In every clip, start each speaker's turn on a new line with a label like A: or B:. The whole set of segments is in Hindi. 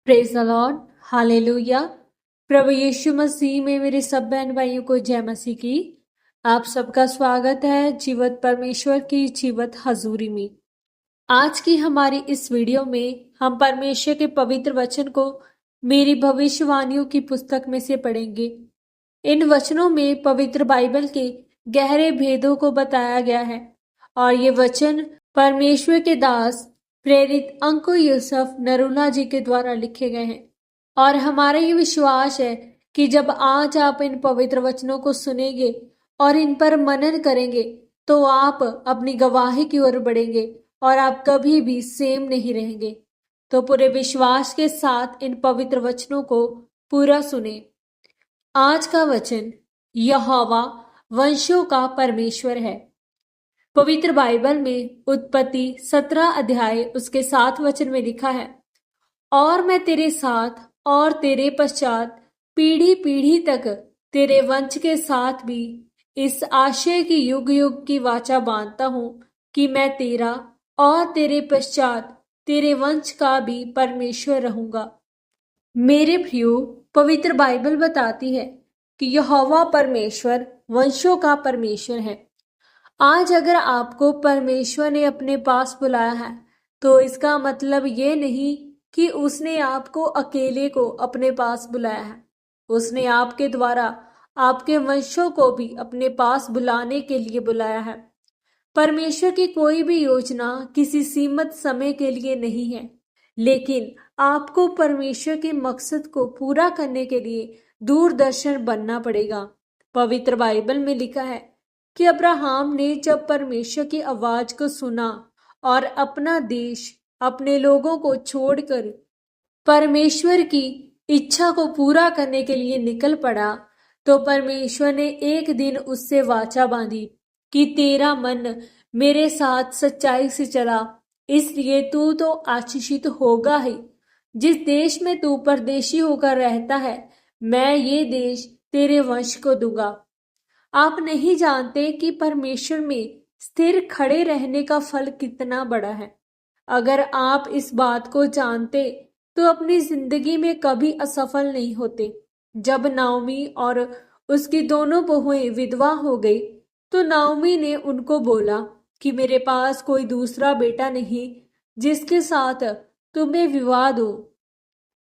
A: Praise the lord, hallelujah. प्रभु यीशु मसीह में मेरे सब बहन भाइयों को जय मसीह की। आप सबका स्वागत है जीवत परमेश्वर की जीवत हजूरी में। आज की हमारी इस वीडियो में हम परमेश्वर के पवित्र वचन को मेरी भविष्यवाणियों की पुस्तक में से पढ़ेंगे। इन वचनों में पवित्र बाइबल के गहरे भेदों को बताया गया है और ये वचन परमेश्वर के दास प्रेरित अंकु यूसुफ नरूला जी के द्वारा लिखे गए हैं। और हमारा ये विश्वास है कि जब आज आप इन पवित्र वचनों को सुनेंगे और इन पर मनन करेंगे तो आप अपनी गवाही की ओर बढ़ेंगे और आप कभी भी सेम नहीं रहेंगे। तो पूरे विश्वास के साथ इन पवित्र वचनों को पूरा सुने। आज का वचन यहोवा वंशों का परमेश्वर है। पवित्र बाइबल में उत्पत्ति 17 अध्याय उसके 7 वचन में लिखा है, और मैं तेरे साथ और तेरे पश्चात पीढ़ी पीढ़ी तक तेरे वंश के साथ भी इस आशय की युग युग की वाचा बांधता हूं कि मैं तेरा और तेरे पश्चात तेरे वंश का भी परमेश्वर रहूंगा। मेरे प्रियो, पवित्र बाइबल बताती है कि यहोवा परमेश्वर वंशों का परमेश्वर है। आज अगर आपको परमेश्वर ने अपने पास बुलाया है तो इसका मतलब ये नहीं कि उसने आपको अकेले को अपने पास बुलाया है। उसने आपके द्वारा आपके वंशों को भी अपने पास बुलाने के लिए बुलाया है। परमेश्वर की कोई भी योजना किसी सीमित समय के लिए नहीं है, लेकिन आपको परमेश्वर के मकसद को पूरा करने के लिए दूरदर्शन बनना पड़ेगा। पवित्र बाइबल में लिखा है कि अब्राहम ने जब परमेश्वर की आवाज को सुना और अपना देश, अपने लोगों को छोड़कर परमेश्वर की इच्छा को पूरा करने के लिए निकल पड़ा, तो परमेश्वर ने एक दिन उससे वाचा बांधी कि तेरा मन मेरे साथ सच्चाई से चला, इसलिए तू तो आशीषित होगा ही। जिस देश में तू परदेशी होकर रहता है, मैं ये देश तेरे वंश को दूंगा। आप नहीं जानते कि परमेश्वर में स्थिर खड़े रहने का फल कितना बड़ा है। अगर आप इस बात को जानते तो अपनी जिंदगी में कभी असफल नहीं होते। जब नाओमी और उसकी दोनों बहुएं विधवा हो गई तो नाओमी ने उनको बोला कि मेरे पास कोई दूसरा बेटा नहीं जिसके साथ तुम्हें विवाह दो,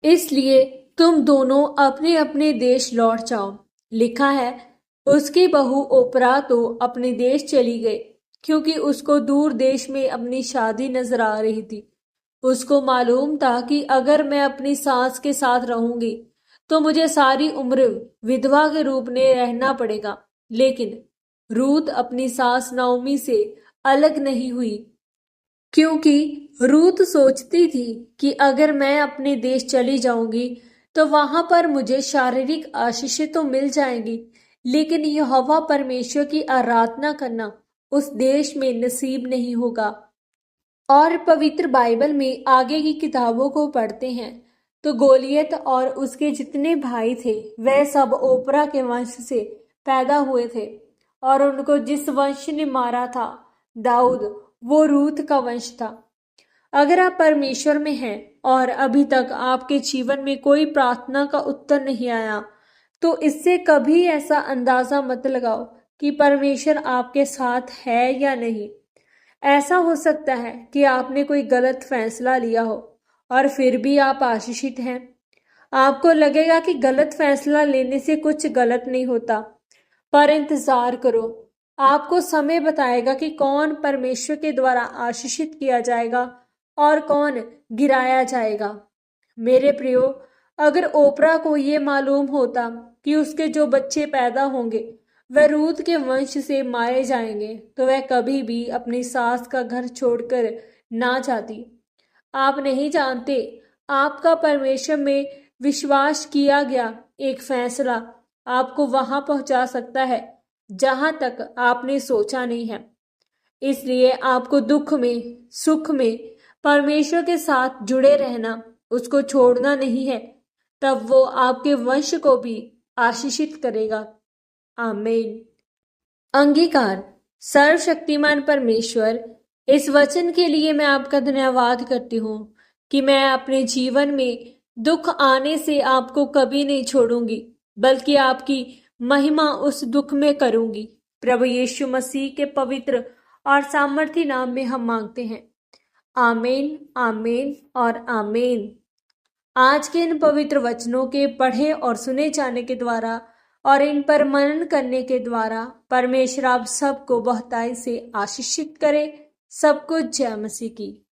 A: इसलिए तुम दोनों अपने अपने देश लौट जाओ। लिखा है, उसकी बहू ओपरा तो अपने देश चली गई क्योंकि उसको दूर देश में अपनी शादी नजर आ रही थी। उसको मालूम था कि अगर मैं अपनी सास के साथ रहूंगी तो मुझे सारी उम्र विधवा के रूप में रहना पड़ेगा। लेकिन रूत अपनी सास नाओमी से अलग नहीं हुई, क्योंकि रूत सोचती थी कि अगर मैं अपने देश चली जाऊंगी तो वहां पर मुझे शारीरिक आशीषें तो मिल जाएंगी, लेकिन यहोवा परमेश्वर की आराधना करना उस देश में नसीब नहीं होगा। और पवित्र बाइबल में आगे की किताबों को पढ़ते हैं तो गोलियत और उसके जितने भाई थे वह सब ओपरा के वंश से पैदा हुए थे, और उनको जिस वंश ने मारा था दाऊद, वो रूत का वंश था। अगर आप परमेश्वर में हैं और अभी तक आपके जीवन में कोई प्रार्थना का उत्तर नहीं आया तो इससे कभी ऐसा अंदाजा मत लगाओ कि परमेश्वर आपके साथ है या नहीं। ऐसा हो सकता है कि आपने कोई गलत फैसला लिया हो और फिर भी आप आशीषित हैं। आपको लगेगा कि गलत फैसला लेने से कुछ गलत नहीं होता, पर इंतजार करो। आपको समय बताएगा कि कौन परमेश्वर के द्वारा आशीषित किया जाएगा और कौन गिराया जाएगा। मेरे प्रियो, अगर ओपरा को ये मालूम होता कि उसके जो बच्चे पैदा होंगे वह रूत के वंश से मारे जाएंगे तो वह कभी भी अपनी सास का घर छोड़कर ना जाती। आप नहीं जानते, आपका परमेश्वर में विश्वास किया गया एक फैसला आपको वहां पहुंचा सकता है जहां तक आपने सोचा नहीं है। इसलिए आपको दुख में, सुख में परमेश्वर के साथ जुड़े रहना, उसको छोड़ना नहीं है। तब वो आपके वंश को भी आशीषित करेगा। आमीन। अंगीकार। सर्वशक्तिमान परमेश्वर, इस वचन के लिए मैं आपका धन्यवाद करती हूँ कि मैं अपने जीवन में दुख आने से आपको कभी नहीं छोड़ूंगी, बल्कि आपकी महिमा उस दुख में करूंगी। प्रभु यीशु मसीह के पवित्र और सामर्थी नाम में हम मांगते हैं। आमीन, आमीन और आमीन। आज के इन पवित्र वचनों के पढ़े और सुने जाने के द्वारा और इन पर मनन करने के द्वारा परमेश्वर आप सबको बहुतायत से आशीषित करे। सबको जय मसीह की।